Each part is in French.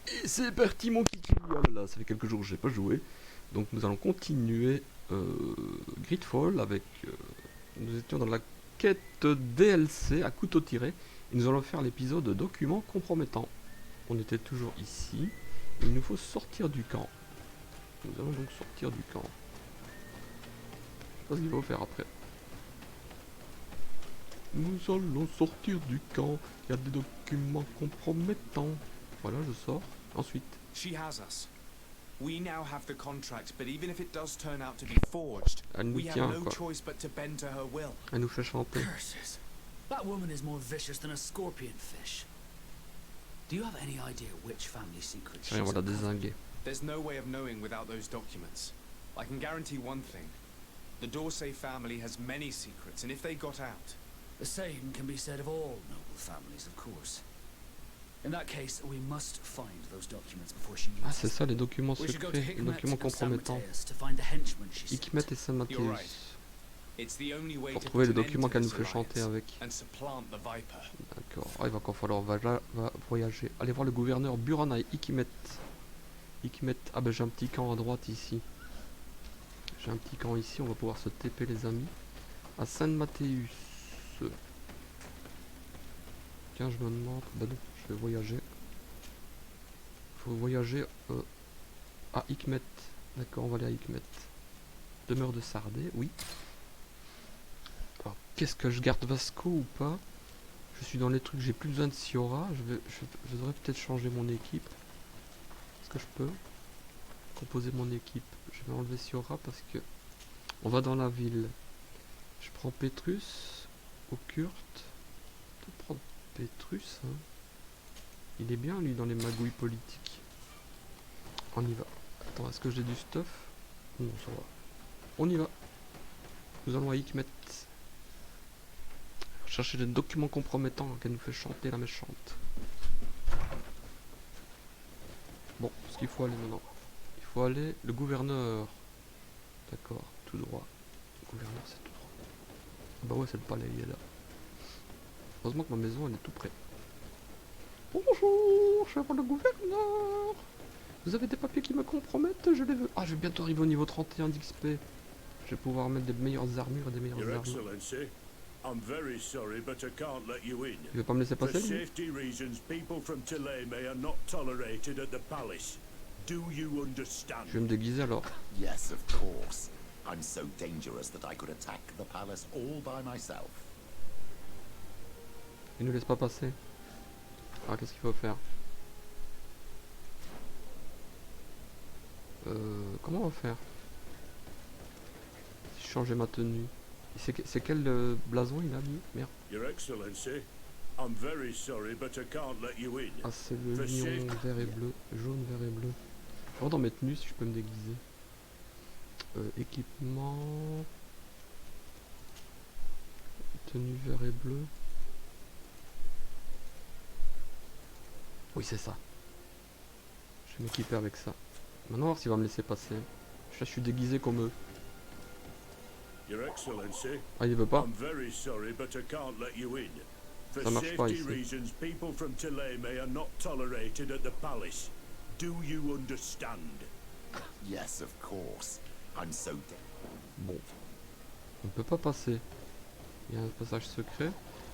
Et c'est parti mon kiki. Ah là là, ça fait quelques jours que j'ai pas joué. Donc nous allons continuer Greedfall avec... nous étions dans la quête DLC à couteau tiré. Et nous allons faire l'épisode documents compromettants. On était toujours ici. Il nous faut sortir du camp. Nous allons donc sortir du camp. Je sais pas ce qu'il faut faire après. Nous allons sortir du camp. Il y a des documents compromettants. Voilà, je sors. Ensuite. She has us. We now have the contract, but even if it does turn out to be forged, Elle nous we have tient, no quoi. choice but to bend to her will. Elle nous fait chanter. Curses. That woman is more vicious than a scorpion fish. Do you have any idea which family secret she's Allez, on va la uncovered? dézinguer. There's no way of knowing without those documents. I can guarantee one thing. The Dorsey family has many secrets, and if they got out... The same can be said of all noble families, of course. In that case, we must find those documents before she Ah, uses c'est ça les documents them. We should go to secrets, les Hikmet documents and San compromettants. Mateus to find the henchman she Hikmet sent. et Saint You're right. Mathéus. It's the only way Pour to trouver put les an documents end to qu'elle nous this fait chanter alliance avec. and supplant the Viper. D'accord. Ah, il va encore falloir voyager. Allez voir le gouverneur Buran et Hikmet. Hikmet. Ah ben j'ai un petit camp à droite ici. J'ai un petit camp ici, on va pouvoir se TP les amis. À Saint Mathéus. Tiens, je me demande... Bah non, je vais voyager. Faut voyager à Hikmet. D'accord, on va aller à Hikmet. Demeure de Sardé, oui. Alors, qu'est-ce que je garde Vasco ou pas? Je suis dans les trucs, j'ai plus besoin de Siora. Je devrais peut-être changer mon équipe. Est-ce que je peux composer mon équipe? Je vais enlever Siora parce que on va dans la ville. Je prends Petrus ou Kurt. Je vais prendre Petrus. Hein. Il est bien lui dans les magouilles politiques. On y va. Attends, est-ce que j'ai du stuff? Non, ça va. On y va. Nous allons à Hikmet. Chercher des documents compromettants qu'elle nous fait chanter la méchante. Bon, ce qu'il faut aller maintenant. Il faut aller le gouverneur. D'accord, tout droit. Le gouverneur c'est tout droit. Ah bah ouais, c'est le palais, il est là. Heureusement que ma maison elle est tout près. Bonjour, je vais voir le gouverneur. Vous avez des papiers qui me compromettent? Je les veux. Ah, je vais bientôt arriver au niveau 31 d'XP. Je vais pouvoir mettre des meilleures armures et des meilleures Your armes. Excellency, I'm very sorry, but I can't let you in. Il veut pas me laisser For passer lui? safety reasons, people from Thélème are not tolerated at the palace. Do you understand? Je vais me déguiser alors. Yes, of course. I'm so dangerous that I could attack the palace all by myself. Il ne laisse pas passer. Ah, qu'est-ce qu'il faut faire? Comment on va faire? Si je changeais ma tenue. C'est quel blason il a mis? Merde. Your Excellency, I'm very sorry, but I can't let you in. Ah, c'est le lion vert et bleu. Jaune, vert et bleu. Je vais dans mes tenues si je peux me déguiser. Équipement. Tenue vert et bleu. Oui, c'est ça. Je vais m'équiper avec ça. Maintenant, on va voir s'il va me laisser passer. Je suis déguisé comme eux. Your Excellency, Ah, il veut pas? I'm very sorry, but I can't let you in. For Ça marche pas safety ici. reasons, people from Thélème are not tolerated at the palace. Do you understand? Yes, of course. I'm so Bon. On ne peut pas passer. Il y a un passage secret.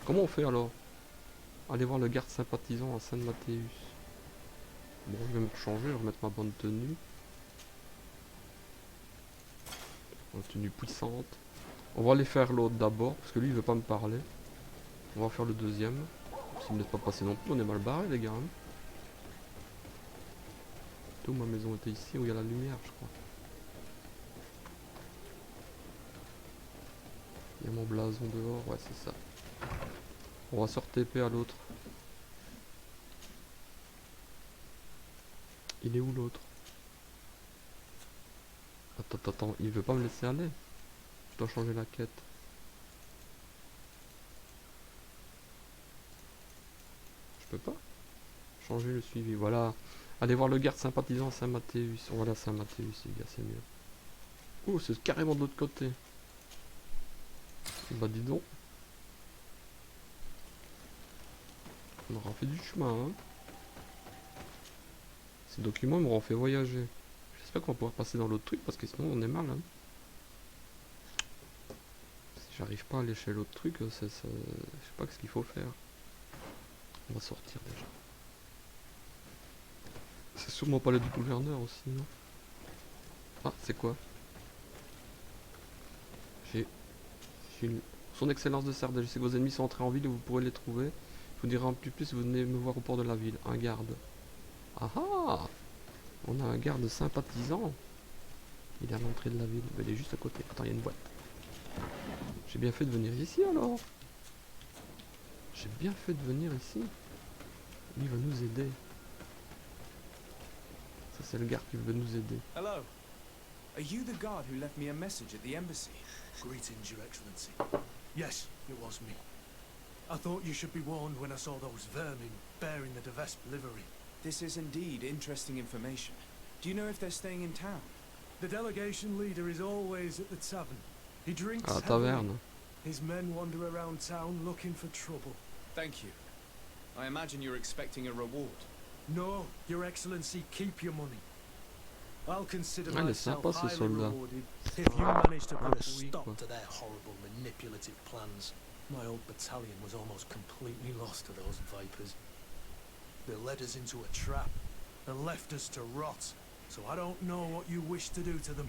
Comment on fait alors? Aller voir le garde sympathisant à Saint Mathéus. Bon, je vais me changer, je vais remettre ma bonne tenue. Une tenue puissante. On va aller faire l'autre d'abord, parce que lui il veut pas me parler. On va faire le deuxième. S'il me laisse pas passer non plus, on est mal barré les gars. Hein. Tout ma maison était ici où il y a la lumière, je crois. Il y a mon blason dehors, ouais c'est ça. On va se TP à l'autre. Il est où l'autre? Attends, il veut pas me laisser aller. Je dois changer la quête. Je peux pas changer le suivi, voilà. Allez voir le garde sympathisant à Saint Mathéus. Voilà Saint Mathéus les gars, c'est mieux. Oh, c'est carrément de l'autre côté. Bah dis donc. On aura fait du chemin hein. Ces documents m'auront fait voyager. J'espère qu'on va pouvoir passer dans l'autre truc parce que sinon on est mal. Hein. Si j'arrive pas à aller chez l'autre truc, je sais pas ce qu'il faut faire. On va sortir déjà. C'est sûrement pas le du gouverneur aussi, non? Ah, c'est quoi? J'ai une... Son excellence de Sardaigne. Si vos ennemis sont entrés en ville, vous pourrez les trouver. Je vous dirai un peu plus si vous venez me voir au port de la ville. Un garde. Ah ah! On a un garde sympathisant. Il est à l'entrée de la ville. Il est juste à côté. Attends, il y a une boîte. J'ai bien fait de venir ici alors. J'ai bien fait de venir ici. Il va nous aider. Ça c'est le garde qui veut nous aider. Hello. Are you the guard who left me a message at the embassy? Greetings, Your Excellency. Yes, it was me. I thought you should be warned when I saw those vermin bearing the Vespe livery. This is indeed interesting information. Do you know if they're staying in town? The delegation leader is always at the tavern. He drinks À la heavily. taverne. His men wander around town looking for trouble. Thank you. I imagine you're expecting a reward. No, Your Excellency, keep your money. I'll consider Ah, il est myself sympa ce highly soldat. rewarded if you manage to put a Oui, stop quoi. to their horrible manipulative plans. My old battalion was almost completely lost to those vipers. They led us into a trap and left us to rot. So I don't know what you wish to do to them,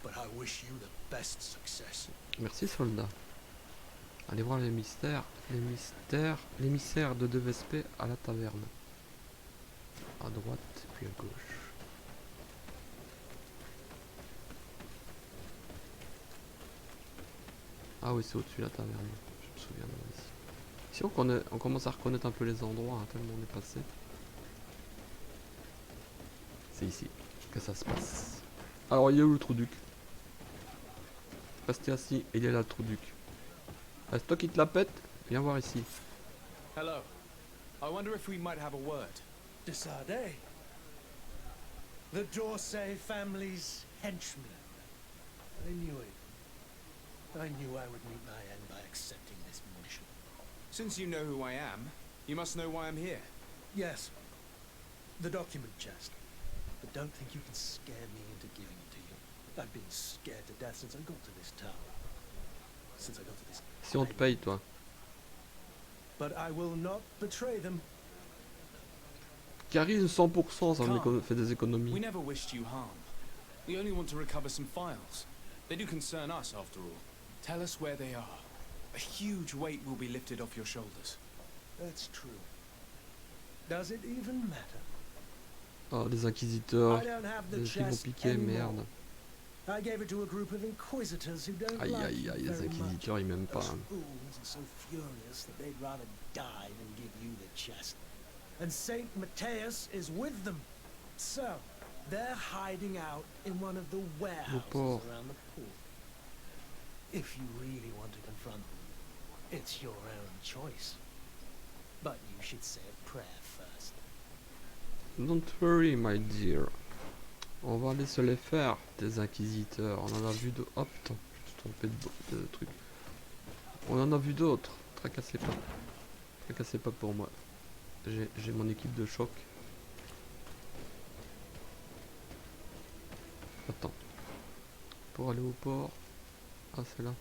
but I wish you the best success. Merci soldat. Allez voir les mystères. L'émissaire de Vespe à la taverne. À droite puis à gauche. Ah oui, c'est au-dessus de la taverne. Je me souviens de ici. Ici on commence à reconnaître un peu les endroits, hein, tellement on est passé. C'est ici que ça se passe. Alors il est où le trou duc? Restez assis, il est là le trou duc. Ah, c'est toi qui te la pète? Viens voir ici. Hello. I wonder if we might have a word. De Sardaigne, the Dorsey family's henchman. I knew it. I knew I would meet my end by accepting this mission. Since you know who I am, you must know why I'm here. Yes, the document chest. But don't think you can scare me into giving it to you. I've been scared to death since I got to this town. Since I got to this... Si on te paye toi. But I will not betray them. Charisme 100%, ça me fait des We économies. never wished you harm. We only want to recover some files. They do concern us, after all. Tell us where they are. A huge weight will be lifted off your shoulders. That's true. Does it even matter? Oh, les inquisiteurs. I don't have the Ils vont chest piquer, anymore. merde. I gave it to a group of inquisitors who don't Aïe like aïe you aïe, les very much. inquisiteurs ils m'aiment pas. Those Hein. fools are so furious that they'd rather die than give you the chest. And Saint Matthias is with them. So, they're hiding out in one of the warehouses port. around the port. If you really want to confront them, it's your own choice. But you should say a prayer first. Don't worry, my dear. On va aller se les faire, des inquisiteurs. On en a vu d'autres. Oh putain, je me suis trompé de truc. On en a vu d'autres. Tracassez pas. Tracassez pas pour moi. J'ai mon équipe de choc. Attends. Pour aller au port. Ah, c'est là.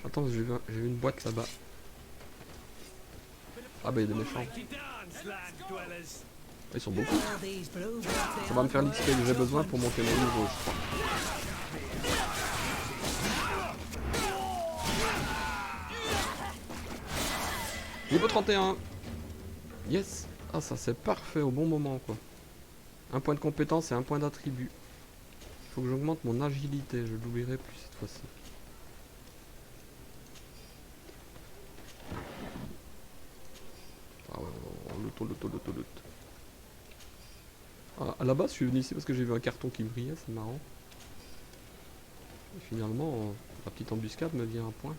Attends, j'ai vu une boîte là-bas. Ah bah il y a des méchants. Ils sont beaucoup. Ça va me faire l'XP que j'ai besoin pour monter mon niveau, je crois. Niveau 31. Yes. Ah ça c'est parfait au bon moment quoi. Un point de compétence et un point d'attribut. Il faut que j'augmente mon agilité, je l'oublierai plus cette fois-ci. Ah ouais, on loot. Ah, à la base je suis venu ici parce que j'ai vu un carton qui brillait, c'est marrant. Et finalement, la petite embuscade me vient un point.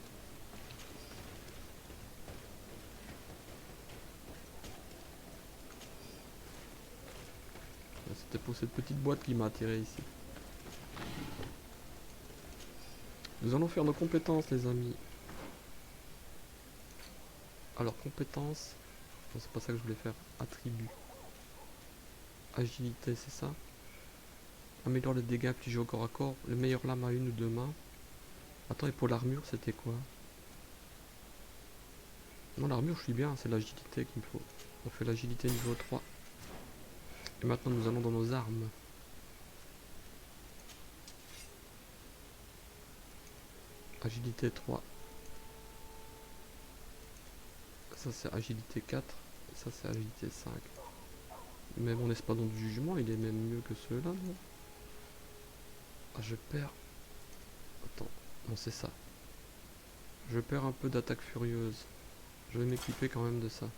C'était pour cette petite boîte qui m'a attiré ici. Nous allons faire nos compétences les amis. Alors compétences, non, c'est pas ça que je voulais faire, attribut. Agilité, c'est ça. Améliore les dégâts infligés au corps à corps. Le meilleur lame à une ou deux mains. Attends, et pour l'armure, c'était quoi? Non, l'armure, je suis bien, c'est l'agilité qu'il me faut. On fait l'agilité niveau 3. Et maintenant, nous allons dans nos armes. Agilité 3. Ça, c'est agilité 4. Et ça, c'est agilité 5. Mais mon espadon du jugement, il est même mieux que ceux-là, non? Ah, je perds... Attends, non, c'est ça. Je perds un peu d'attaque furieuse. Je vais m'équiper quand même de ça.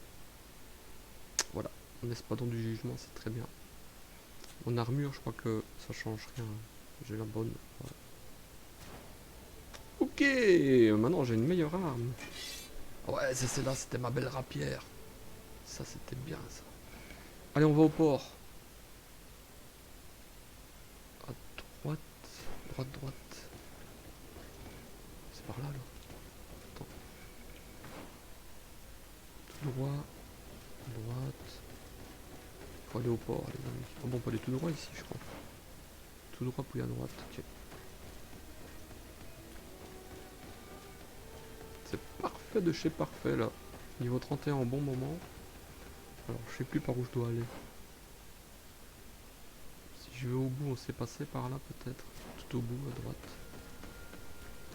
Voilà, mon espadon du jugement, c'est très bien. Mon armure, je crois que ça change rien. J'ai la bonne. Voilà. Ok, maintenant j'ai une meilleure arme. Ouais, c'est celle-là, c'était ma belle rapière. Ça, c'était bien, ça. Allez, on va au port. À droite, droite, droite. C'est par là, là. Attends. Tout droit, droite. Faut aller au port, les amis. Oh bon, on peut aller tout droit ici, je crois. Tout droit, puis à droite, ok. C'est parfait de chez parfait, là. Niveau 31 en bon moment. Alors, je sais plus par où je dois aller. Si je vais au bout, on s'est passé par là, peut-être. Tout au bout, à droite.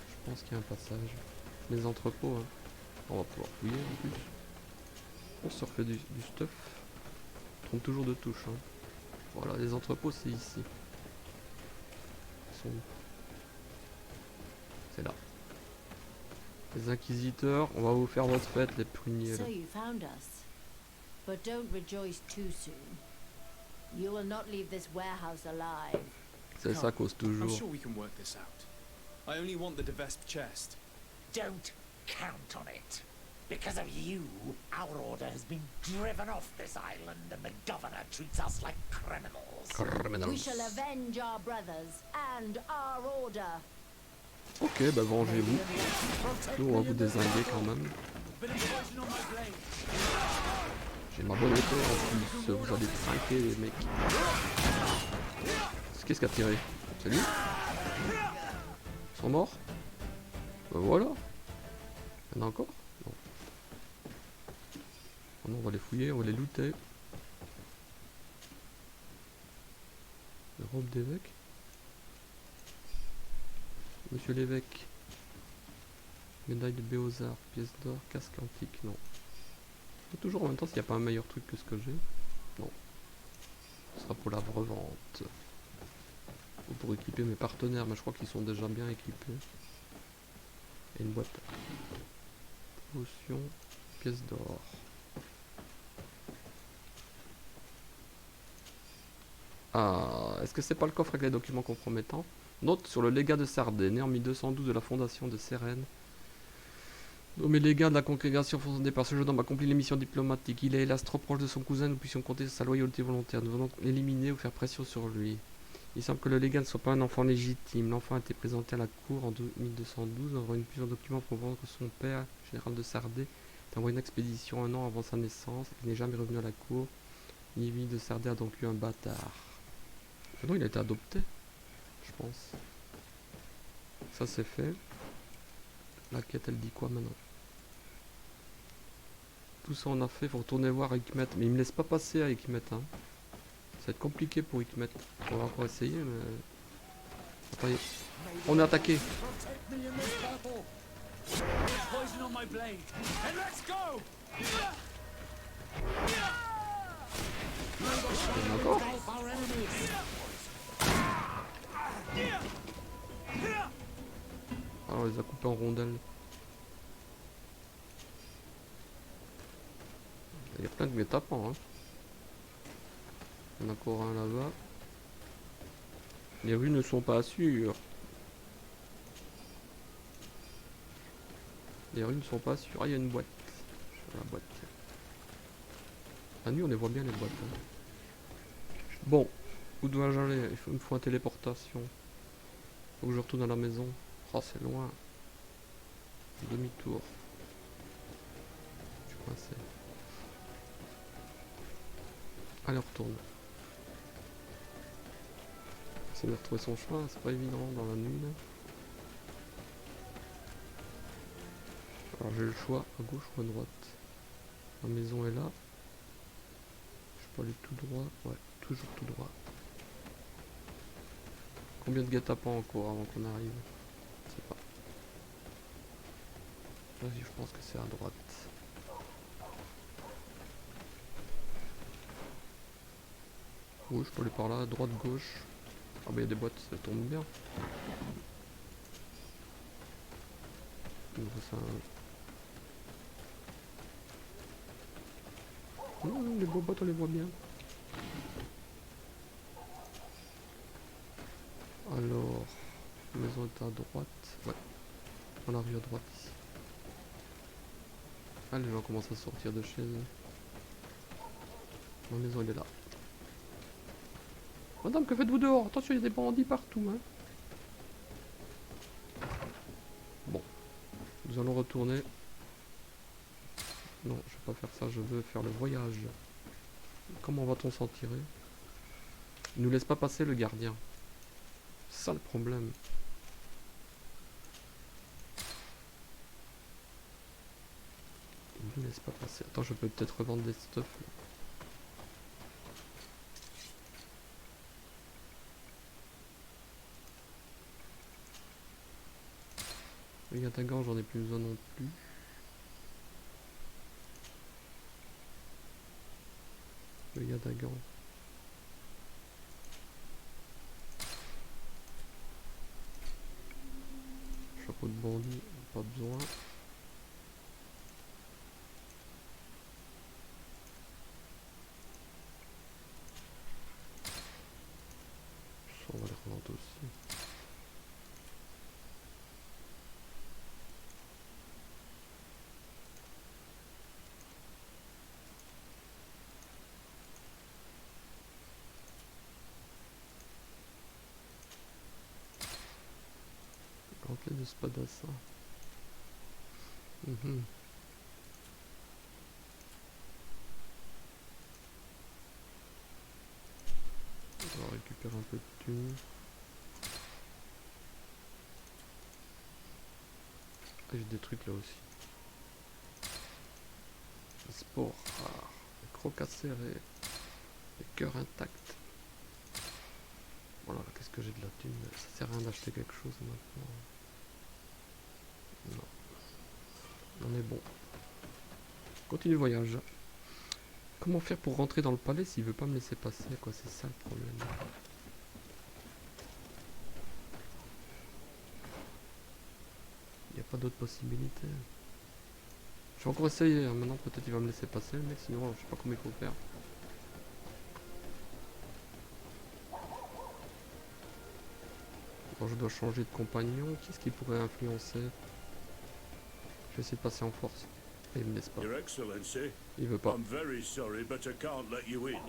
Je pense qu'il y a un passage. Les entrepôts, hein. On va pouvoir fouiller, en plus. On se refait du stuff. On trompe toujours de touche, hein. Voilà, les entrepôts, c'est ici. Ils sont où? C'est là. Les inquisiteurs, on va vous faire votre fête, les pruniers. So you found us. But don't rejoice too soon. You will not leave this warehouse alive. C'est ça cause I'm toujours. sure we can work this out. I only want the Vespe chest. Don't count on it. Because of you, our order has been driven off this island and the governor treats us like criminals. We shall avenge our brothers and our order. Ok, bah vengez-vous. Nous, on va vous désinguer quand même. J'ai ma bonne épée en plus. Vous allez trinquer, les mecs. Qu'est-ce qui a tiré? C'est lui? Ils sont morts? Bah voilà. Il y en a encore? Non. Oh non, on va les fouiller, on va les looter. La robe d'évêque. Monsieur l'évêque. Médaille de Béozard, pièce d'or, casque antique, non. Toujours en même temps s'il n'y a pas un meilleur truc que ce que j'ai. Non. Ce sera pour la revente. Ou pour équiper mes partenaires, mais je crois qu'ils sont déjà bien équipés. Et une boîte. Potion, pièce d'or. Ah, est-ce que c'est pas le coffre avec les documents compromettants? Note sur le légat de Sardais, né en 1212 de la fondation de Sérène. Nommé légat de la congrégation fondée par ce jeune homme, accomplit les missions diplomatiques. Il est hélas trop proche de son cousin, nous puissions compter sur sa loyauté volontaire. Nous venons l'éliminer ou faire pression sur lui. Il semble que le légat ne soit pas un enfant légitime. L'enfant a été présenté à la cour en 1212, en envoyant plusieurs documents prouvant que son père, général de Sardais, a envoyé une expédition un an avant sa naissance. Il n'est jamais revenu à la cour. Nivi de Sardais a donc eu un bâtard. Non, il a été adopté, je pense. Ça c'est fait. La quête, elle dit quoi maintenant? Tout ça on a fait, faut retourner voir Hikmet. Mais il me laisse pas passer à Hikmet, hein. Ça va être compliqué pour Hikmet. On va encore essayer, mais... Attendez. On est attaqué. Il y en a encore? Ah, on les a coupés en rondelles. Il y a plein de guet-apens, hein. Il y en a encore un là-bas. Les rues ne sont pas sûres. Les rues ne sont pas sûres. Ah, il y a une boîte. La boîte. La nuit, on les voit bien, les boîtes, hein. Bon, où dois-je aller? Il me faut une téléportation. Faut que je retourne à la maison. Oh, c'est loin. Demi-tour. Je suis coincé. Allez, on retourne. essayer de retrouver son chemin, c'est pas évident dans la nuit là. Alors j'ai le choix, à gauche ou à droite. La maison est là. Je peux aller tout droit. Ouais, toujours tout droit. Combien de guet-apens encore avant qu'on arrive? Je sais pas. Vas-y, je pense que c'est à droite. Oui, je peux aller par là, droite, gauche. Ah bah il y a des boîtes, ça tombe bien. Donc, ça... les boîtes on les voit bien. Alors, la maison est à droite. Ouais, on arrive à droite ici. Ah, les gens commencent à sortir de chez eux. Ma maison elle est là. Madame, que faites-vous dehors? Attention, il y a des bandits partout, hein. Bon, nous allons retourner. Non, je vais pas faire ça, je veux faire le voyage. Comment va-t-on s'en tirer? Il nous laisse pas passer le gardien. C'est ça le problème. Il nous laisse pas passer. Attends, je peux peut-être revendre des stuff là. Le yatagan, j'en ai plus besoin non plus. Le yatagan. Chapeau de bandit, pas besoin. Ça, on va les revendre aussi. Gantelet de spadassin. On va récupérer un peu de thunes. Ah, j'ai des trucs là aussi. Les spores rares, les crocs acérés, les cœurs intacts. Voilà, qu'est-ce que j'ai de la thune? Ça sert à rien d'acheter quelque chose maintenant. Non. On est bon. Continue le voyage. Comment faire pour rentrer dans le palais s'il veut pas me laisser passer, quoi? C'est ça le problème. Il n'y a pas d'autre possibilité. Je vais encore essayer, hein. Maintenant peut-être il va me laisser passer, mais sinon je sais pas comment il faut faire. Bon, je dois changer de compagnon. Qu'est-ce qui pourrait influencer? Je vais essayer de passer en force. Et il me laisse pas. Your Excellency, Il veut pas. I'm very sorry, but I can't let you in.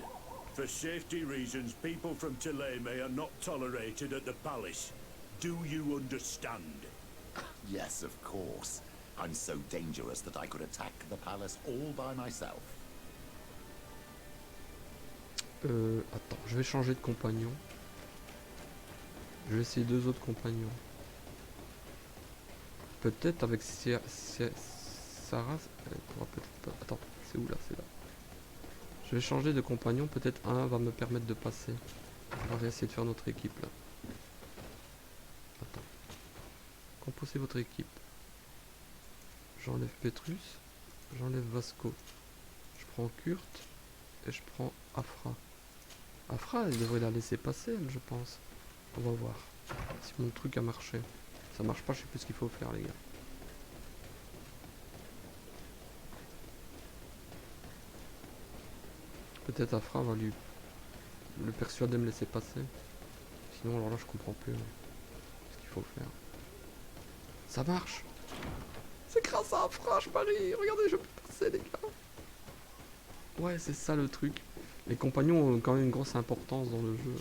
For safety reasons, people from Tileme are not tolerated at the palace. Do you understand? Yes, of course. I'm so dangerous that I could attack the palace all by myself. Attends, je vais changer de compagnon. Je vais essayer 2 autres compagnons. Peut-être avec Sarah, elle pourra peut-être pas. Attends, c'est où là? C'est là. Je vais changer de compagnon. Peut-être un va me permettre de passer. On va essayer de faire notre équipe là. Attends. Composez votre équipe. J'enlève Petrus. J'enlève Vasco. Je prends Kurt. Et je prends Afra. Afra, elle devrait la laisser passer, elle, je pense. On va voir si mon truc a marché. Ça marche pas, je sais plus ce qu'il faut faire, les gars. Peut-être Afra va lui le persuader de me laisser passer. Sinon, alors là, je comprends plus ce qu'il faut faire. Ça marche. C'est grâce à Afra, je parie. Regardez, je peux passer, les gars. Ouais, c'est ça le truc. Les compagnons ont quand même une grosse importance dans le jeu.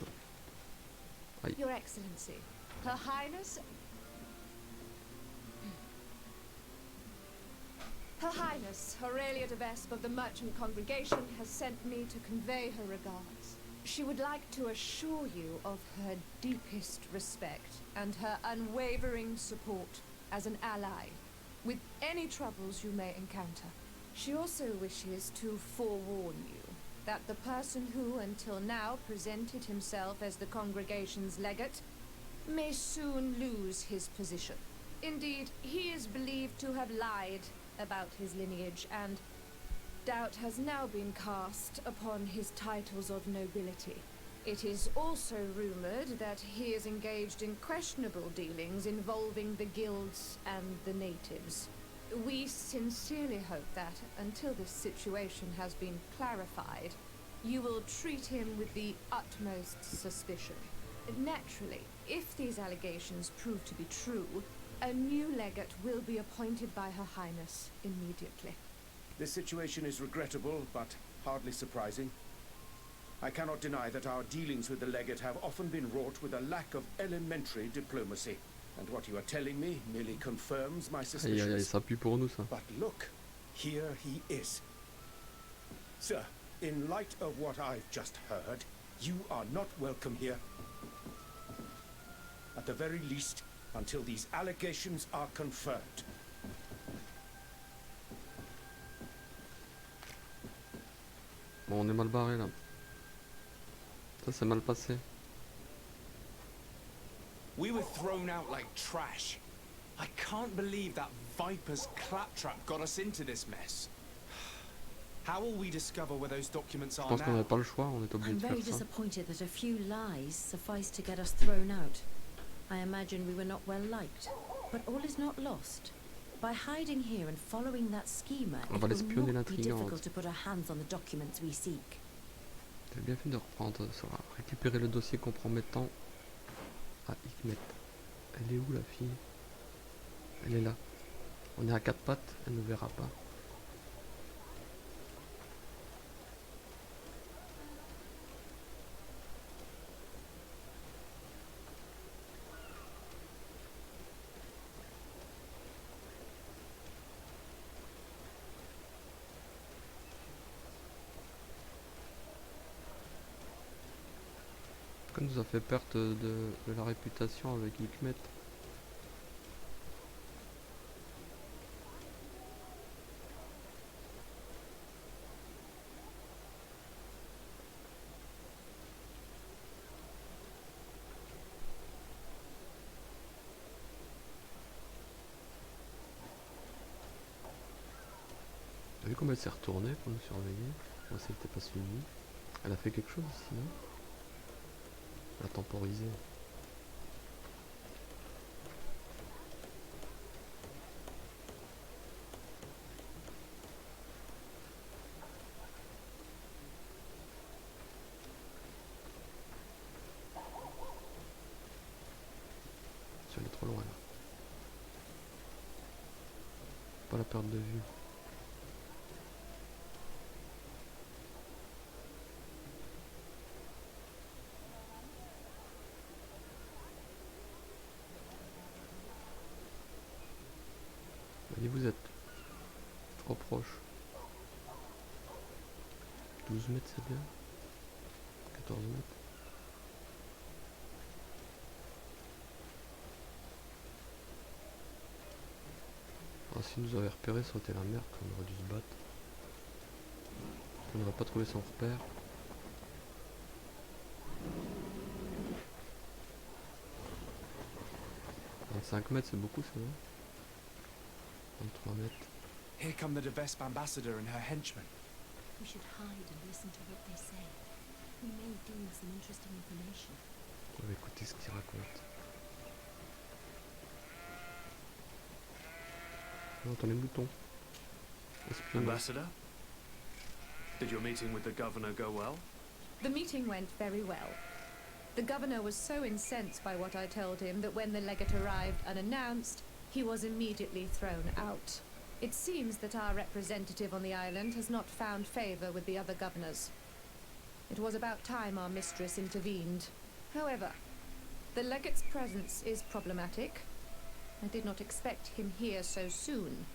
Aïe. Your Excellency, Her Highness... Her Highness, Aurelia de Vespe of the Merchant Congregation has sent me to convey her regards. She would like to assure you of her deepest respect and her unwavering support as an ally with any troubles you may encounter. She also wishes to forewarn you that the person who until now presented himself as the congregation's legate may soon lose his position. Indeed, he is believed to have lied about his lineage, and doubt has now been cast upon his titles of nobility. It is also rumored that he is engaged in questionable dealings involving the guilds and the natives. We sincerely hope that, until this situation has been clarified, you will treat him with the utmost suspicion. Naturally, if these allegations prove to be true, a new legate will be appointed by Her Highness immediately. This situation is regrettable, but hardly surprising. I cannot deny that our dealings with the legate have often been wrought with a lack of elementary diplomacy. And what you are telling me merely confirms my Aïe suspicions. aïe aïe, ça pue pour nous ça. But look, here he is. Sir, in light of what I've just heard, you are not welcome here. At the very least, until these allegations are confirmed. Bon, on est mal barré là. Ça c'est mal passé. We were thrown out like trash. I can't believe that Viper's claptrap got us into this mess. How will we discover where those documents Je are pense qu'on now? n'avait pas le choix, on est obligé I'm de very faire ça. disappointed that a few lies sufficed to get us thrown out. I imagine we were not well liked, but all is not lost. By hiding here and following that schema, On it va will l'espionner not be l'intrigante. difficult to put our hands on the documents we seek. T'as bien fait de reprendre ça. Récupérer le dossier compromettant à Hikmet. Elle est où la fille? Elle est là. On est à quatre pattes, elle ne verra pas. Ça nous a fait perte de la réputation avec Hikmet. T'as vu comme elle s'est retournée pour nous surveiller? Moi, ça n'était pas suivi. Elle a fait quelque chose ici, non? Elle a temporisé. Je suis allé trop loin là. Pas la perte de vue. Allez, vous êtes trop proche. 12 mètres c'est bien. 14 mètres. Ah, si nous avait repéré, ça aurait été la merde, on aurait dû se battre. On n'aurait pas trouvé son repère. « 25 mètres c'est beaucoup ça, non? 23 mètres. Here come the Vespe ambassador and her henchmen. We should hide and listen to what they say. We may gain some interesting information. On va écouter ce qu'il raconte. On entend les moutons. Espionnage. Ambassador? Did your meeting with the governor go well? The meeting went very well. The governor was so incensed by what I told him that when the legate arrived unannounced, he was immediately thrown out. It seems that our representative on the island has not found favor with the other governors. It was about time our mistress intervened. However, the legate's presence is problematic. I did not expect him here so soon.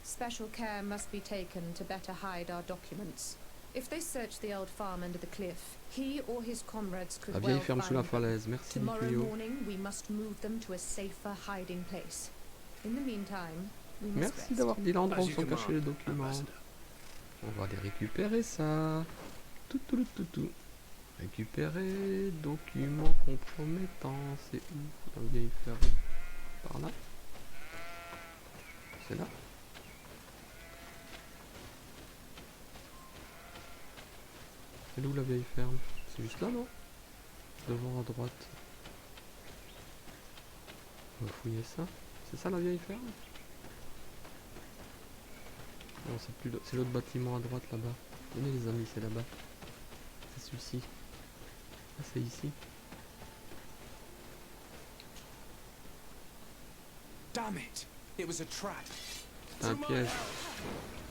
Special care must be taken to better hide our documents. If they search the old farm under the cliff, he or his comrades could La vieille well ferme sous la find them. falaise. Merci du Tomorrow tuyau. morning, we must move them to a safer hiding place. In the meantime, we must Merci rest. d'avoir dit l'endroit As où you sont command, cachés les documents. Ambassador. On va les récupérer ça. Tout. Récupérer documents compromettants. C'est où la vieille ferme? Par là? C'est là? C'est où la vieille ferme? C'est juste là, non? Devant à droite. On va fouiller ça. C'est ça la vieille ferme? Non, c'est plus c'est l'autre bâtiment à droite là-bas. Venez les amis, c'est là-bas. C'est celui-ci. Ah, c'est ici. Damn it! It was a trap. C'était un piège.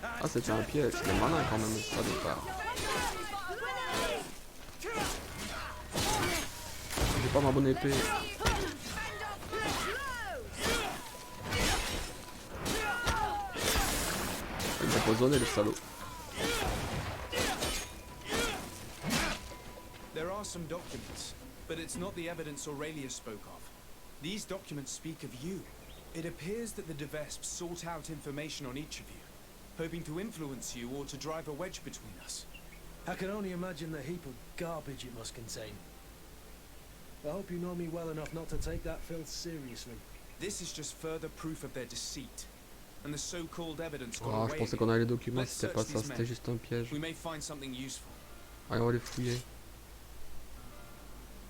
Ah, c'était un piège. C'était malin quand même au départ. J'ai pas ma bonne épée. Il m'a empoisonné le salaud. There are some documents, but it's not the evidence Aurelia spoke of. These documents speak of you. It appears that the de Vespe sought out information on each of you, hoping to influence you or to drive a wedge between us. I can only imagine the heap of garbage it must contain. I hope you know me well enough not to take that filth seriously. This is just further proof of their deceit, and the so-called evidence got Ah, je away pensais again. qu'on avait les documents, Let's c'était pas search ça, these c'était men. juste un piège. We may find something useful. Allez, on va les fouiller.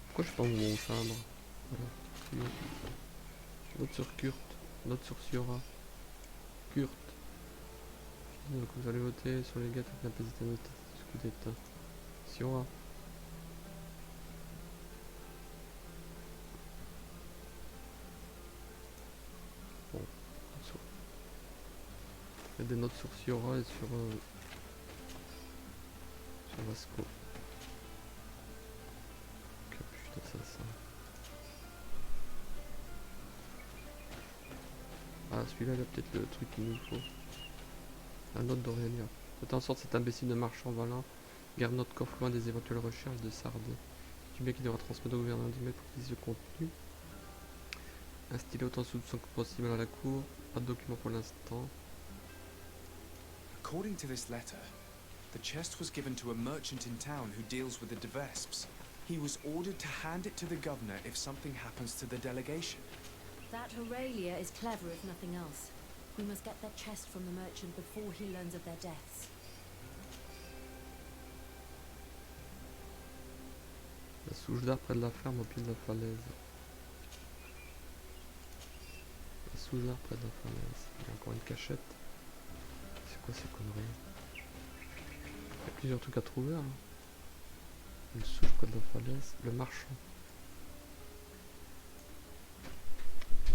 Pourquoi je sais pas où mon chambre? Voilà. Fouiller. Note sur Kurt. Note sur Siora. Kurt. Donc vous allez voter sur les gars qui n'ont pas hésité à noter ce coup d'état. Siora. Bon. Il y a des notes sur Siora et sur Vasco. Capuche d'assassin. Ah, celui-là, il a peut-être le truc qu'il nous faut. La note d'Aurélia. Faites en sorte cet imbécile de marchand valin garde notre coffre loin des éventuelles recherches de Sardes. C'est bien qu'il devra transmettre au gouvernement d'email pour qu'ils aient le contenu. Instiller autant de soupçons que possible à la cour. Pas de document pour l'instant. According to this letter, the chest was given to a merchant in town who deals with the de Vespes. He was ordered to hand it to the governor if something happens to the delegation. That Aurelia is clever if nothing else. We must get that chest from the merchant before he learns of their deaths. La souche d'arbre près de la ferme au pied de la falaise. La souche d'arbre près de la falaise. Il y a encore une cachette. C'est quoi ces conneries? Il y a plusieurs trucs à trouver hein. Une souche près de la falaise. Le marchand.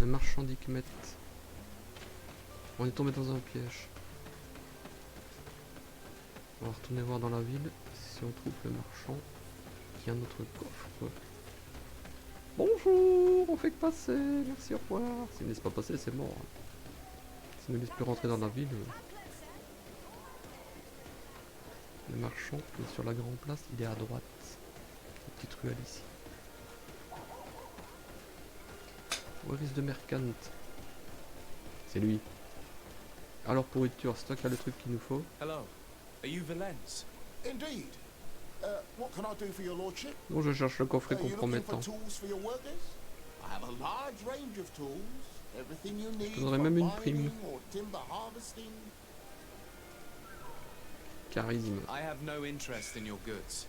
Le marchand d'Hikmet. On est tombé dans un piège. On va retourner voir dans la ville si on trouve le marchand qui a notre coffre. Bonjour, on fait que passer, merci, au revoir. S'il ne laisse pas passer, c'est mort. S'il ne laisse plus rentrer dans la ville. Le marchand est sur la grande place, il est à droite. Une petite ruelle ici. Maurice de Mercante. C'est lui. Alors pourriture, c'est toi qui as le truc qu'il nous faut. Hello, are you Valens? Indeed. What can I do for your lordship? Bon, je cherche le coffret Are you looking for compromettant. tools for your workers? I have a large range of tools. Everything you need Je donnerais for même une prime. mining or timber harvesting. Charisme. I have no interest in your goods.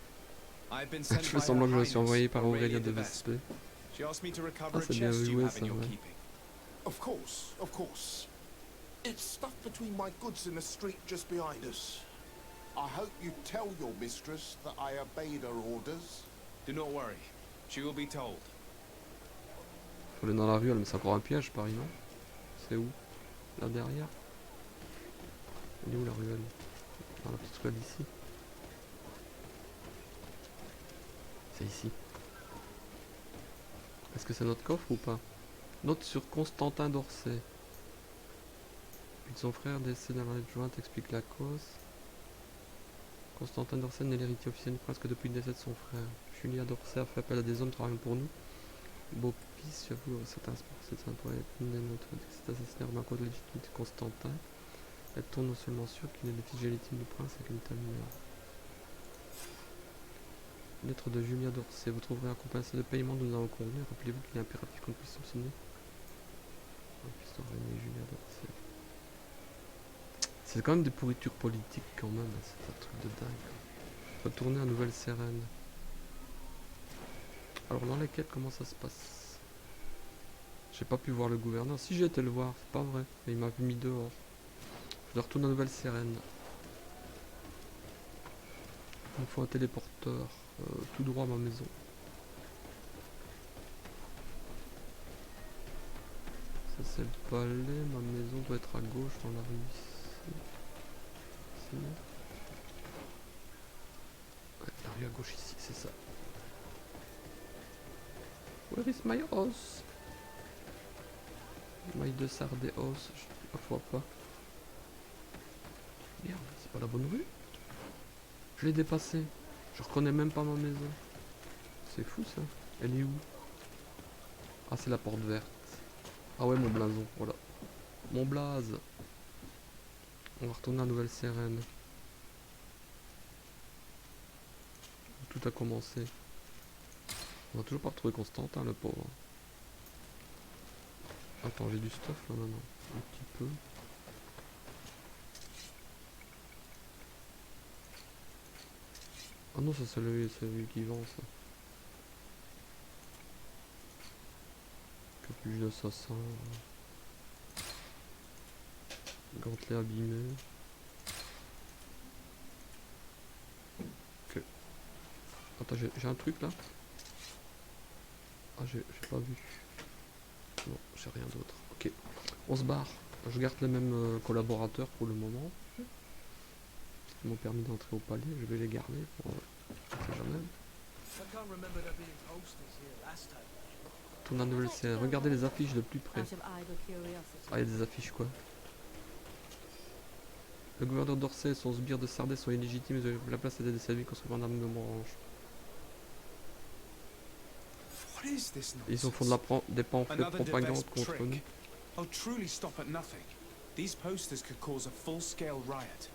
I've been Je sent fais by semblant Her que je suis envoyé Highness, par Aurélia de Vespe. Vespe. She asked me to recover Ah, a c'est bien chest you joué, have ça, in your ouais. keeping. Of course, of course. It's stuffed between my goods in the street just behind us. I hope you tell your mistress that I obeyed her orders. Do not worry. She will be told. Faut aller dans la ruelle, mais c'est encore un piège, Paris, non? C'est où? Là derrière? Elle est où la ruelle? Dans la petite ruelle ici. C'est ici. Est-ce que c'est notre coffre ou pas? Note sur Constantin d'Orsay. Puis son frère décédé dans la jointe explique la cause. Constantin d'Orsay n'est l'héritier officiel du prince que depuis le décès de son frère. Julia d'Orsay a fait appel à des hommes travaillant pour nous. Beau fils, j'avoue, c'est un poète, une des notes, c'est assassiné remarque de légitimité de Constantin. Elle tourne non seulement sûr qu'il est le fils légitime du prince avec une telle mère. Lettre de Julia d'Orsay. Vous trouverez un compensé de paiement dont nous avons convenu. Rappelez-vous qu'il est impératif qu'on puisse soupçonner. Julia d'Orsay. C'est quand même des pourritures politiques quand même, c'est un truc de dingue. Retourner à Nouvelle-Sérène. Alors dans les quêtes, comment ça se passe? J'ai pas pu voir le gouverneur. Si j'ai été le voir, c'est pas vrai. Mais il m'a mis dehors. Je dois retourner à Nouvelle-Sérène. Il me faut un téléporteur. Tout droit à ma maison. Ça c'est le palais. Ma maison doit être à gauche dans la rue ici. Ouais, la rue à gauche ici, c'est ça. Where is my house? My desert des house, je vois pas. Merde, c'est pas la bonne rue? Je l'ai dépassé. Je reconnais même pas ma maison. C'est fou ça. Elle est où? Ah, c'est la porte verte. Ah ouais, mon blason, voilà. Mon blaze. On va retourner à Nouvelle-Sérène. Tout a commencé. On va toujours pas retrouver Constantin, le pauvre. Attends, j'ai du stuff là maintenant. Un petit peu. Ah non, ça c'est lui qui vend ça. Capuche d'assassin. Gantelet abîmé. Ok. Attends, j'ai un truc là. Ah, j'ai pas vu. Non, j'ai rien d'autre. Ok. On se barre. Je garde les mêmes collaborateurs pour le moment. Ils m'ont permis d'entrer au palais. Je vais les garder pour... on sait jamais. Tourne à Nouvelle-Sérène. Regardez les affiches de plus près. Ah, il y a des affiches quoi. Le gouverneur d'Orsay et son sbire de Sardais sont illégitimes et la place était desservie qu'on se prend d'un de orange. Ils ont font des pamphlets de propagande contre nous. I'll truly stop at nothing. These posters could cause a full-scale riot.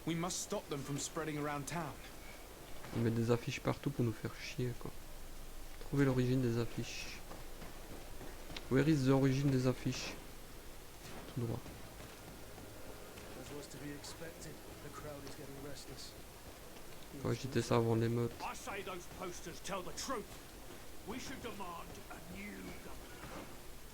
We must stop them from spreading around town. Ils mettent des affiches partout pour nous faire chier quoi. Trouvez l'origine des affiches. Where is the origine des affiches? Tout droit. Faut agiter ça avant l'émeute. I say those posters tell the truth. We should demand a new governor,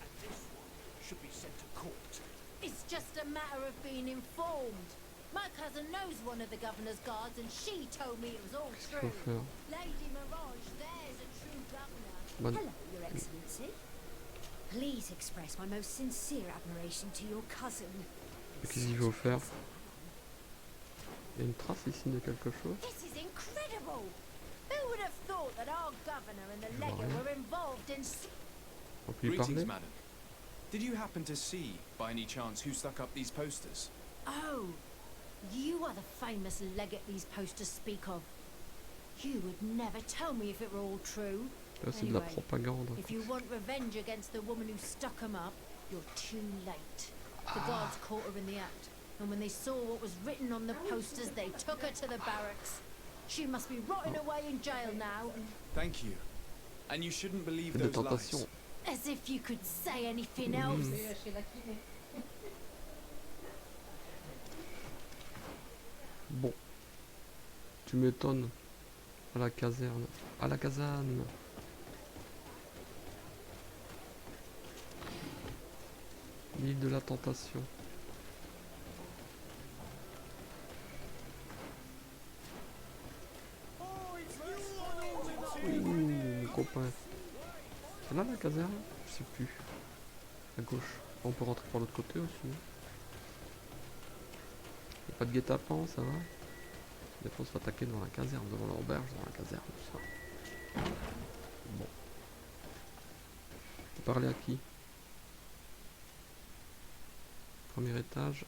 and this one should be sent to court. It's just a matter of being informed. My cousin knows one of the governor's guards and she told me it was all true. Lady Mirage, there's a true governor. Hello, Your Excellency. Please express my most sincere admiration to your cousin. Qu'est-ce qu'il faut faire? Il y a une trace ici de quelque chose. This is incredible. Who would have thought that our governor and the legate were involved in... On peut lui parler? Greetings, madam. Did you happen to see, by any chance, who stuck up these posters? Oh, you are the famous legate these posters speak of. You would never tell me if it were all true. Là, c'est de la propagande. If you want revenge against the woman who stuck them up, you're too late. The guards caught her in the act, and when they saw what was written on the posters, they took her to the barracks. She must be rotting away in jail now. Thank you. And you shouldn't believe those lies. As if you could say anything else. Bon. Tu m'étonnes. À la caserne. À la caserne. L'île de la tentation. Ouh, mon copain. C'est là la caserne? Je sais plus. À gauche. On peut rentrer par l'autre côté aussi. Y'a pas de guet-apens, ça va? Des fois on se fait attaquer dans la caserne, devant l'auberge, dans la caserne, tout ça. Bon. Vous parlez à qui? Premier étage,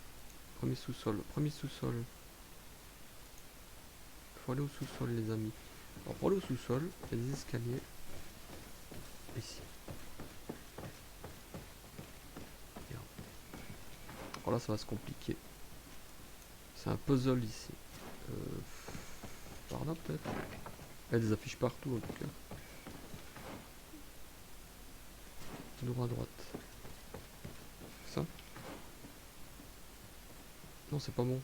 premier sous-sol. Premier sous-sol. faut aller au sous-sol les amis. Alors pour aller au sous-sol, il y a des escaliers. Ici. Alors là ça va se compliquer. C'est un puzzle ici. Par là peut-être. Il y a des affiches partout en tout cas. Droit à droite. Ça? Non c'est pas bon.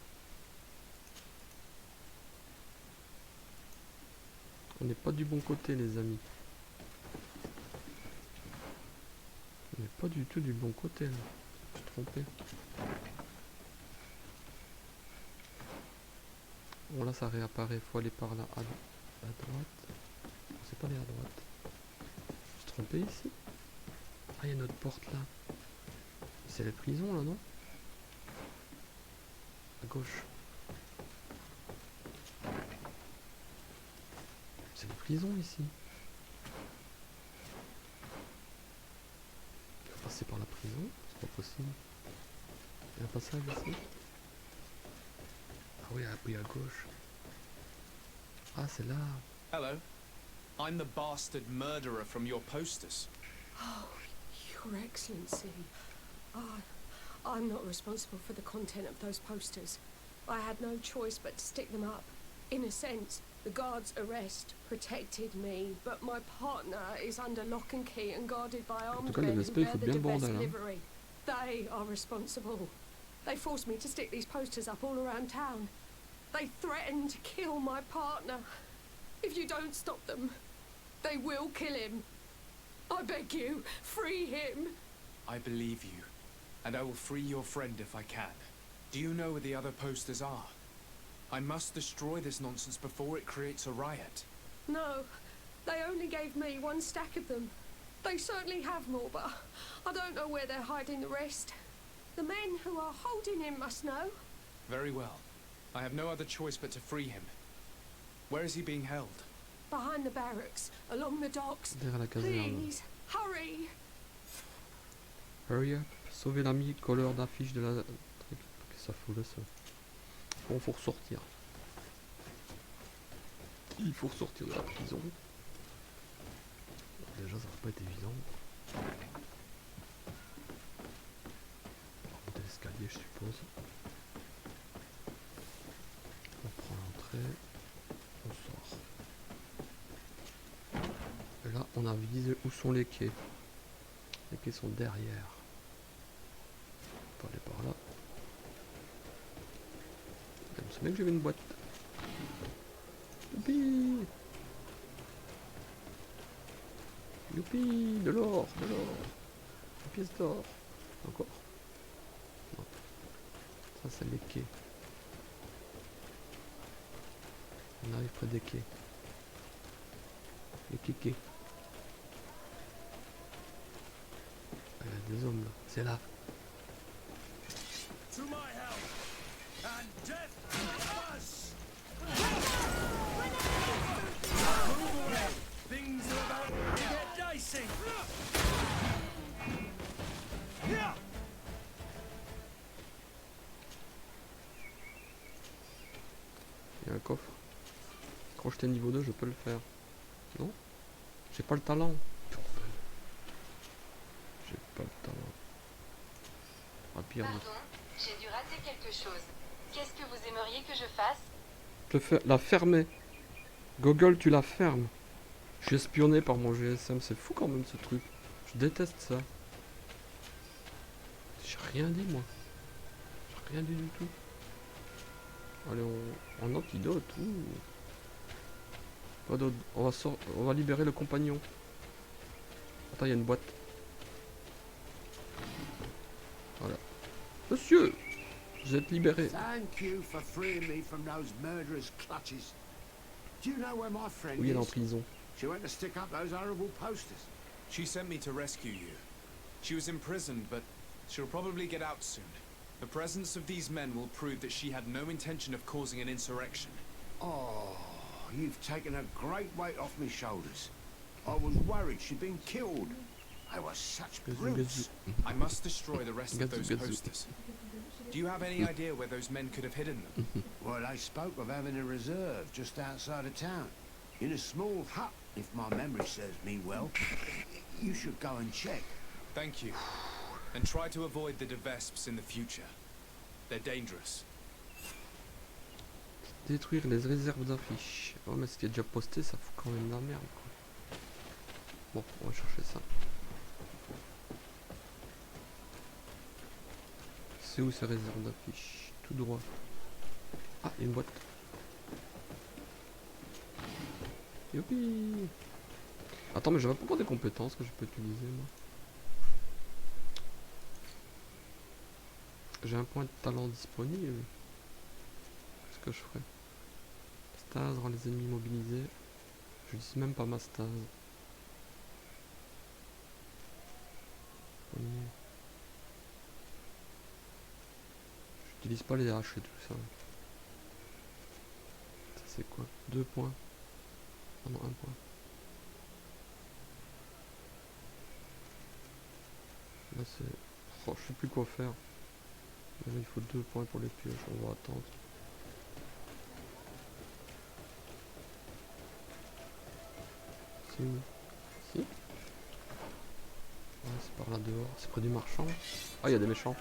On n'est pas du bon côté les amis. On n'est pas du tout du bon côté là. Je suis trompé. Bon là ça réapparaît, faut aller par là à droite. C'est pas aller à droite. Je suis trompé ici. Ah il y a notre porte là. C'est la prison là non? À gauche. C'est la prison ici. Il faut passer par la prison, c'est pas possible. Il y a un passage ici. Ah oui, à gauche. Ah, c'est là. Hello. I'm the bastard murderer from your posters. Oh, Your Excellency. I'm not responsible for the content of those posters. I had no choice but to stick them up. In a sense, the guard's arrest protected me, but my partner is under lock and key and guarded by armed men who bear the Vespe livery. They are responsible. They forced me to stick these posters up all around town. They threatened to kill my partner. If you don't stop them, they will kill him. I beg you, free him. I believe you, and I will free your friend if I can. Do you know where the other posters are? I must destroy this nonsense before it creates a riot. No, they only gave me one stack of them. They certainly have more, but I don't know where they're hiding the rest. The men who are holding him must know. Very well. I have no other choice but to free him. Where is he being held? Behind the barracks, along the docks. Derrière la caserne. Please, hurry. Hurry up. Sauvez l'ami, colleur d'affiche de la... Ça fout là ça. Bon, faut ressortir. Il faut ressortir de la prison. Déjà, ça va pas être évident. On va monter l'escalier, je suppose. On prend l'entrée. On sort. Et là, on avise où sont les quais. Les quais sont derrière. On peut aller par là. Je me souviens que j'avais une boîte. Youpi! Youpi! De l'or! De l'or! Une pièce d'or! Encore? Non. Ça, c'est les quais. On arrive près des quais. Les quais. Il y a des hommes là. C'est là. To my help, and death to us! Move away! Things are about to get dicey! Il y a un coffre. Quand j'étais niveau 2, je peux le faire. Non? J'ai pas le talent. J'ai pas le talent. Ah, pire. Pardon, j'ai dû rater quelque chose. Qu'est-ce que vous aimeriez que je fasse? La fermer. Google, tu la fermes. Je suis espionné par mon GSM. C'est fou quand même ce truc. Je déteste ça. J'ai rien dit moi. J'ai rien dit du tout. Allez, on antidote. Pas d'autre. On va libérer le compagnon. Attends, il y a une boîte. Voilà. Monsieur, vous êtes libéré. Thank you for freeing me from those murderers' clutches. Do you know where my friend Oui, elle est en is? prison. She went to stick up those horrible posters. She sent me to rescue you. She was imprisoned, but she'll probably get out soon. The presence of these men will prove that she had no intention of causing an insurrection. Oh, you've taken a great weight off my shoulders. I was worried she'd been killed. They were such brutes. I must destroy the rest of those posters. Do you have any idea where those men could have hidden them? Well, I spoke of having a reserve just outside of town. In a small hut, if my memory serves me well. You should go and check. Thank you. And try to avoid the Vesps in the future. They're dangerous. Détruire les réserves d'affiches. Oh mais ce qui est déjà posté, ça fout quand même de la merde quoi. Bon, on va chercher ça. C'est où ces réserves d'affiches? Tout droit. Ah, il y a une boîte. Youpi! Attends, mais j'avais pas encore des compétences que je peux utiliser moi. J'ai un point de talent disponible. Qu'est-ce que je ferais? Stase rend les ennemis mobilisés. Je dis même pas ma stase. J'utilise pas les haches et tout ça. Ça c'est quoi? 2 points. Ah non, 1 point. Là c'est... Oh, je sais plus quoi faire. Là, il faut 2 points pour les pioches, on va attendre. C'est où? Si? Ouais, c'est par là dehors. C'est près du marchand. Ah, il y a des méchants.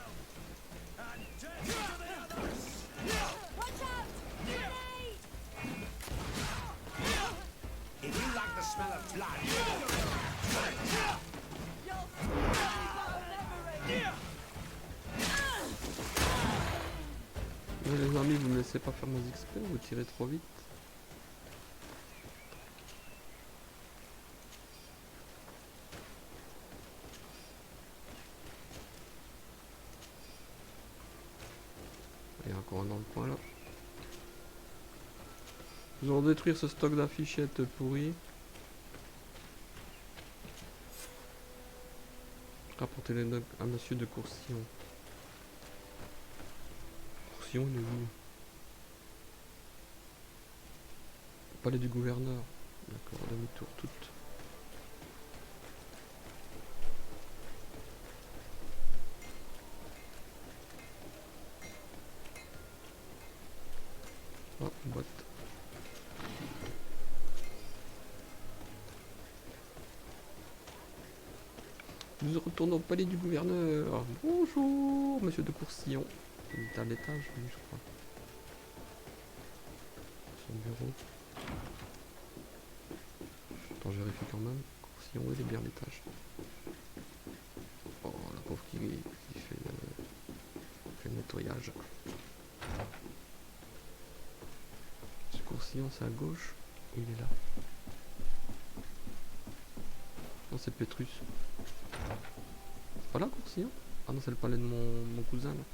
Mais les amis, vous me laissez pas faire mes XP, vous tirez trop vite. Il y a encore un dans le coin là. Nous allons détruire ce stock d'affichettes pourries. Rapportez les notes à monsieur de Coursillon. Coursillon, il est où? Palais du gouverneur. D'accord, demi-tour toute. Oh, une boîte. Nous retournons au palais du gouverneur. Bonjour, monsieur de Coursillon. Il est à l'étage, lui, je crois. Son bureau. Attends, je vérifie quand même. Coursillon, il est bien à l'étage. Oh, la pauvre qui fait le nettoyage. Ce Coursillon, c'est à gauche. Il est là. Non, c'est Pétrus. C'est pas là, Coursillon? Ah non, c'est le palais de mon cousin, là.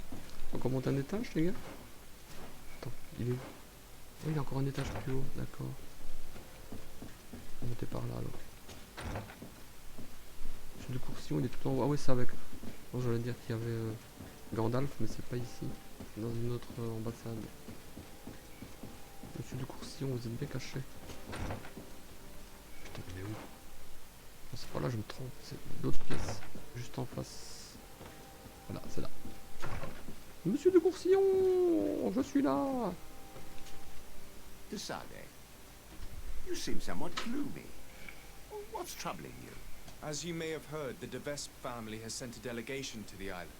Encore monter un étage, les gars? Attends, il est où? Oh, il y a encore un étage plus haut, d'accord. On va monter par là, alors. Monsieur de Coursillon, il est tout en haut. Ah ouais, c'est avec... Bon, j'allais dire qu'il y avait Gandalf, mais c'est pas ici. C'est dans une autre ambassade. Monsieur de Coursillon, vous êtes bien caché. Putain, il est où? Non, c'est pas là, je me trompe. C'est l'autre pièce. Juste en face. Voilà, c'est là. Monsieur de Coursillon, je suis là. Desade, you seem somewhat gloomy. What's troubling you? As you may have heard, the Vespe family has sent a delegation to the island.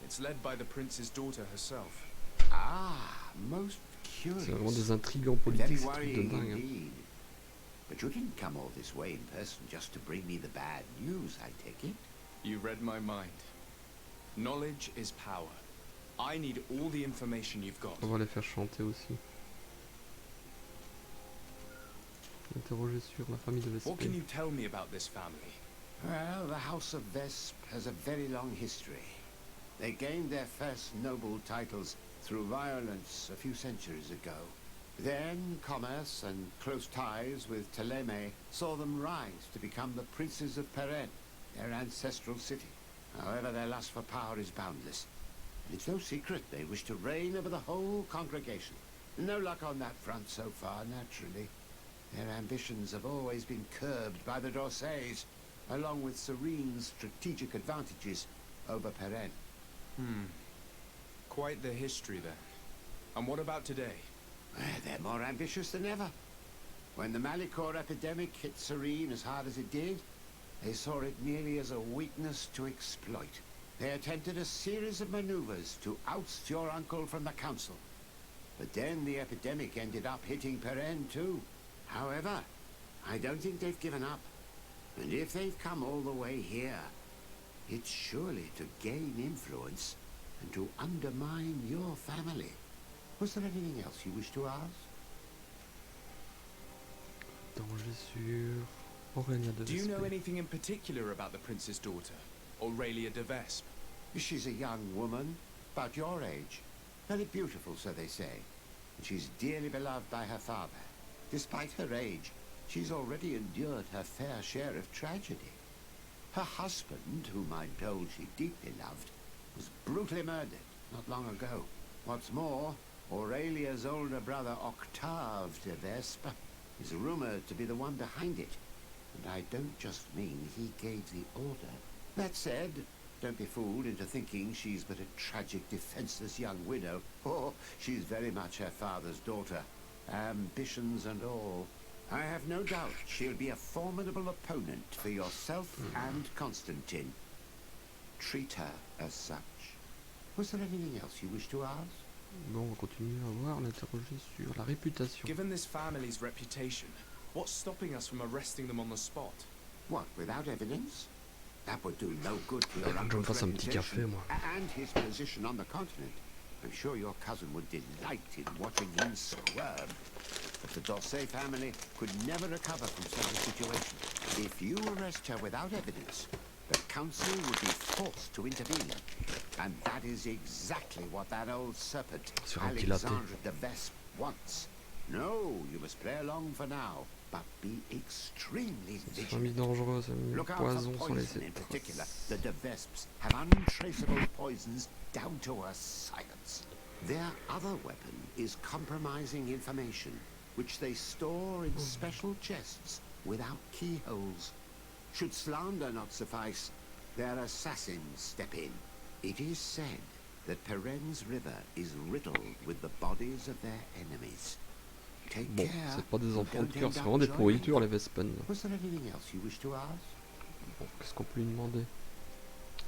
It's led by the prince's daughter herself. Ah, most curious. C'est vraiment des intrigants politiques, Very c'est truc de worrying dingue. Hein. indeed. But you didn't come all this way in person just to bring me the bad news, I take it? You read my mind. Knowledge is power. I need all the information you've got. On va les faire chanter aussi. Interroger sur la famille de Vespe. What can you tell me about this family? Well, the House of Vespe has a very long history. They gained their first noble titles through violence a few centuries ago. Then commerce and close ties with Ptolemy saw them rise to become the princes of Peren, their ancestral city. However, their lust for power is boundless. It's no secret they wish to reign over the whole congregation. No luck on that front so far, naturally. Their ambitions have always been curbed by the Dorsays, along with Serene's strategic advantages over Peren. quite the history then. And what about today? They're more ambitious than ever. When the Malicore epidemic hit Serene as hard as it did, they saw it merely as a weakness to exploit. They attempted a series of maneuvers to oust your uncle from the council. But then the epidemic ended up hitting Peren too. However, I don't think they've given up. And if they've come all the way here, it's surely to gain influence and to undermine your family. Was there anything else you wish to ask? Danger sur Aurélia de Do you know Vespe. anything in particular about the prince's daughter, Aurelia de Vespe? She's a young woman, about your age. Very beautiful, so they say. And she's dearly beloved by her father. Despite her age, she's already endured her fair share of tragedy. Her husband, whom I'm told she deeply loved, was brutally murdered not long ago. What's more, Aurelia's older brother Octave de Vespe is rumored to be the one behind it. And I don't just mean he gave the order. That said, don't be fooled into thinking she's but a tragic, defenseless young widow. Oh, she's very much her father's daughter, ambitions and all. I have no doubt she'll be a formidable opponent for yourself and Constantine. Treat her as such. Was there anything else you wish to ask? Bon, on va continuer à voir, l'interroger sur la réputation. Given this family's reputation, what's stopping us from arresting them on the spot? What, without evidence? That would do no good to your Je me uncle's fasse un petit café, reputation moi. and his position on the continent. I'm sure your cousin would delight in watching him squirm. But the Dorsey family could never recover from such a situation. If you arrest her without evidence, the council would be forced to intervene. And that is exactly what that old serpent, Sur un petit latte. Alexandre de Vespe, wants. No, you must play along for now, but be extremely C'est vigilant. mis dangereux, ça mis Look out poison for sans poison laisser in de particular. traces. The de Vespes have untraceable poisons down to a science. Their other weapon is compromising information, which they store in special chests without keyholes. Should slander not suffice, their assassins step in. It is said that Peren's River is riddled with the bodies of their enemies. Take Bon, care. c'est pas des enfants de Don't cœur, end c'est up vraiment des joining pourritures, them. les Vespen. Was there anything else you wish to ask? Bon, qu'est-ce qu'on peut lui demander?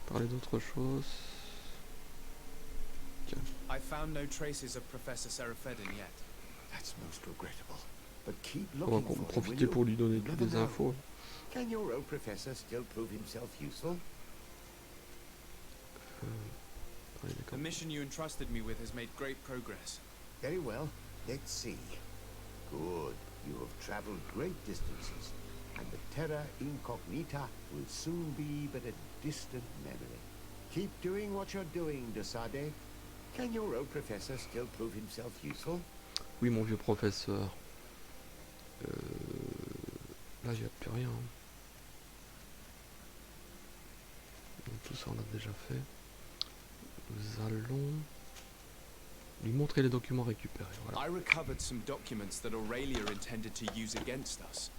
Parler d'autre chose. Tiens. I found no traces of Professor Seraphedin yet. That's most regrettable. But keep On va looking for him, will profiter you? pour lui donner You toutes never les know. infos. Can your old professor still prove himself useful? Parler des The mission you entrusted me with has made great progress. Very well. Let's see. Good. You have traveled great distances, and the terra incognita will soon be but a distant memory. Keep doing what you're doing, de Sade. Can your old professor still prove himself useful? Oui, mon vieux professeur. Là, il n'y a plus rien. Donc, tout ça, on a déjà fait. Nous allons lui montrer les documents récupérés. Voilà. I recovered some documents that Aurelia intended to use against us.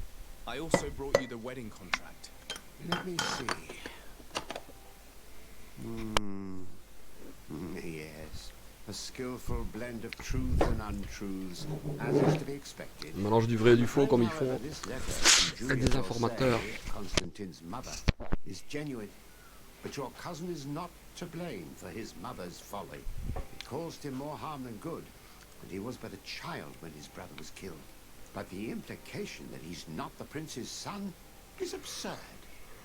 I also brought you the wedding contract. Let me see. Yes. A skillful blend of truths and untruths, as is to be expected. Un mélange du vrai et du faux, comme ils However, font this letter from avec Julia des informateurs. Dorsey, Constantine's mother, is genuine. But your cousin is not to blame for his mother's folly. It caused him more harm than good, and he was but a child when his brother was killed. But the implication that he's not the prince's son is absurd.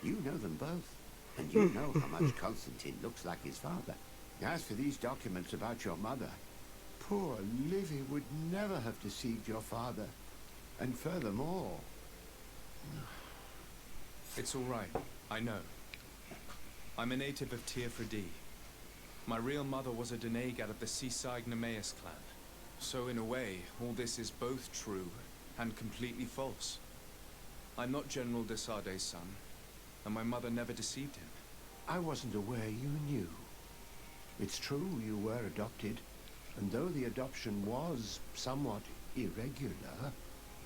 You know them both, and you know how much Constantine looks like his father. As for these documents about your mother, poor Livy would never have deceived your father. And furthermore... It's all right. I know. I'm a native of Teofredi. My real mother was a Deneg out of the seaside Nemeus clan. So in a way, all this is both true and completely false. I'm not General de Sarde's son, and my mother never deceived him. I wasn't aware you knew. It's true you were adopted, and though the adoption was somewhat irregular,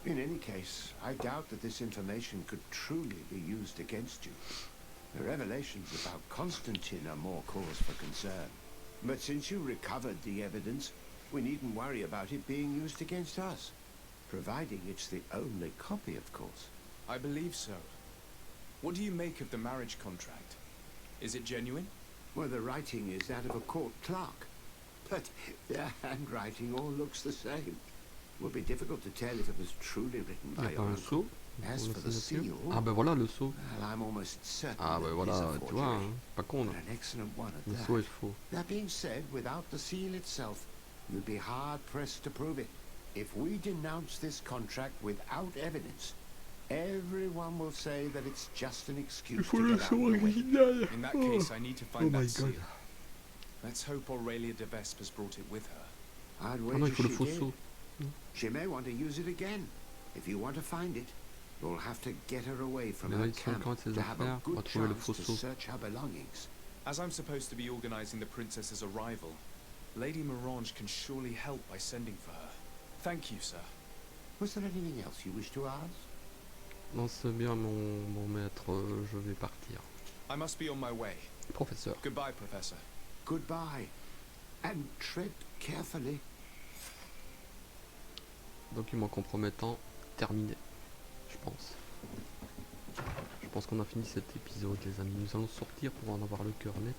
in any case, I doubt that this information could truly be used against you. The revelations about Constantine are more cause for concern. But since you recovered the evidence, we needn't worry about it being used against us. Providing it's the only copy, of course. I believe so. What do you make of the marriage contract? Is it genuine? Well, the writing is that of a court clerk. But their handwriting all looks the same. It would be difficult to tell if it was truly written by your uncle. As for the seal, ah ben voilà le sceau. well, I'm almost certain Ah ben that voilà, it is a tu vois, forgery. hein, pas con là. An excellent one at Le that. sceau est faux. That being said, without the seal itself, you'd be hard-pressed to prove it. If we denounce this contract without evidence, everyone will say that it's just an excuse to get out of the way. In that case, I need to find Oh my that seal. God. Let's hope Aurelia de Vespe has brought it with her. I'd Ah non, il wager faut le she faux did. sceau. She may want to use it again. If you want to find it, you'll have to get her away from Mais là, her ils sont camp quand ses to have a affaires, on va good trouver le chance faux to sceau. search her belongings. As I'm supposed to be organizing the princess's arrival, Lady Morange can surely help by sending for her. Thank you, sir. Was there anything else you wish to ask? Non, c'est bien mon maître, je vais partir. I must be on my way. Professeur. Goodbye, Professor. Goodbye, and tread carefully. Document compromettant, terminé. Je pense. Je pense qu'on a fini cet épisode, les amis. Nous allons sortir pour en avoir le cœur net.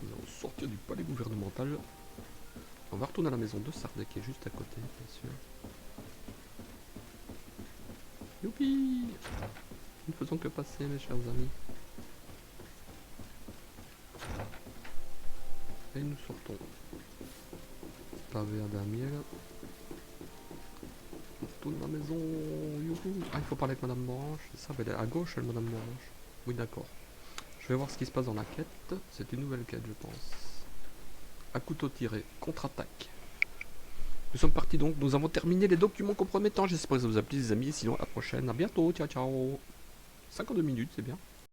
Nous allons sortir du palais gouvernemental. On va retourner à la maison de Sardec qui est juste à côté, bien sûr. Youpi! Nous ne faisons que passer, mes chers amis. Et nous sortons. Pavé à damier. On retourne à la maison. Youhou. Ah, il faut parler avec Madame Morange. C'est ça, elle est à gauche, elle, Madame Morange. Oui, d'accord. Je vais voir ce qui se passe dans la quête. C'est une nouvelle quête, je pense. À couteau tiré, contre-attaque. Nous sommes partis donc, nous avons terminé les documents compromettants. J'espère que ça vous a plu les amis, sinon à la prochaine, à bientôt, ciao ciao. 52 minutes, c'est bien.